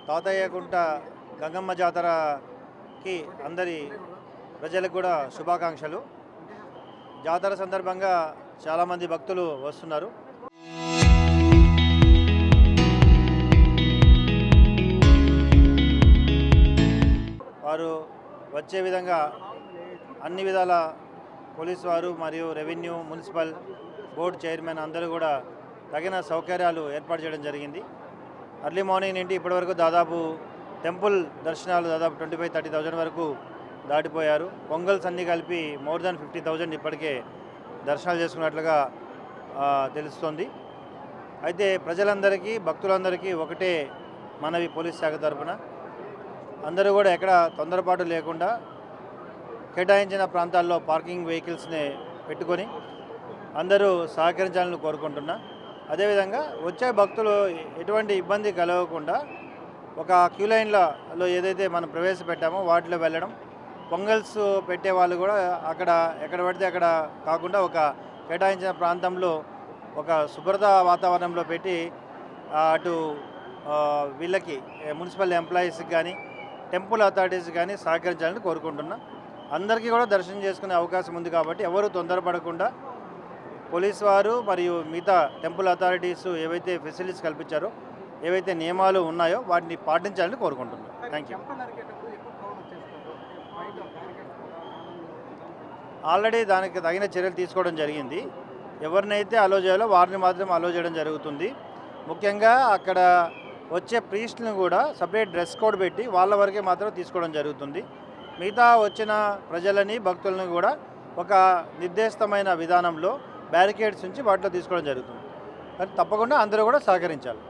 తాతయ్యకుంట గంగమ్మ జాతరకి అందరి ప్రజలకు కూడా శుభాకాంక్షలు. జాతర సందర్భంగా చాలామంది భక్తులు వస్తున్నారు. వారు వచ్చే విధంగా అన్ని విధాల పోలీసు వారు మరియు రెవెన్యూ, మున్సిపల్ బోర్డు చైర్మన్ అందరూ కూడా తగిన సౌకర్యాలు ఏర్పాటు చేయడం జరిగింది. అర్లీ మార్నింగ్ నుండి ఇప్పటివరకు దాదాపు టెంపుల్ దర్శనాలు దాదాపు 25-30,000 వరకు దాటిపోయారు. పొంగల్స్ అన్నీ కలిపి మోర్ దాన్ 50,000 ఇప్పటికే దర్శనాలు చేసుకున్నట్లుగా తెలుస్తోంది. అయితే ప్రజలందరికీ, భక్తులందరికీ ఒకటే మనవి పోలీస్ శాఖ తరఫున, అందరూ కూడా ఎక్కడ తొందరపాటు లేకుండా కేటాయించిన ప్రాంతాల్లో పార్కింగ్ వెహికల్స్ని పెట్టుకొని అందరూ సహకరించాలని కోరుకుంటున్నా. అదేవిధంగా వచ్చే భక్తులు ఎటువంటి ఇబ్బంది కలగకుండా ఒక క్యూ లైన్లలో ఏదైతే మనం ప్రవేశపెట్టామో వాటిలో వెళ్ళడం, పొంగల్స్ పెట్టే వాళ్ళు కూడా అక్కడ ఎక్కడ పడితే అక్కడ కాకుండా ఒక కేటాయించిన ప్రాంతంలో ఒక శుభ్రత వాతావరణంలో పెట్టి అటు వీళ్ళకి మున్సిపల్ ఎంప్లాయీస్కి కానీ టెంపుల్ అథారిటీస్ కానీ సహకరించాలని కోరుకుంటున్నా. అందరికీ కూడా దర్శనం చేసుకునే అవకాశం ఉంది కాబట్టి ఎవరు తొందరపడకుండా పోలీసు వారు మరియు మిగతా టెంపుల్ అథారిటీస్ ఏవైతే ఫెసిలిటీస్ కల్పించారో, ఏవైతే నియమాలు ఉన్నాయో వాటిని పాటించాలని కోరుకుంటున్నాను. Thank you. ఆల్రెడీ దానికి తగిన చర్యలు తీసుకోవడం జరిగింది. ఎవరినైతే అలో చేయాలో వారిని మాత్రం అలో చేయడం జరుగుతుంది. ముఖ్యంగా అక్కడ వచ్చే ప్రీస్ట్లను కూడా సపరేట్ డ్రెస్ కోడ్ పెట్టి వాళ్ళ వరకే మాత్రం తీసుకోవడం జరుగుతుంది. మిగతా వచ్చిన ప్రజలని, భక్తులను కూడా ఒక నిర్దేశితమైన విధానంలో బ్యారికేడ్స్ నుంచి వాటిలో తీసుకోవడం జరుగుతుంది. కానీ తప్పకుండా అందరూ కూడా సహకరించాలి.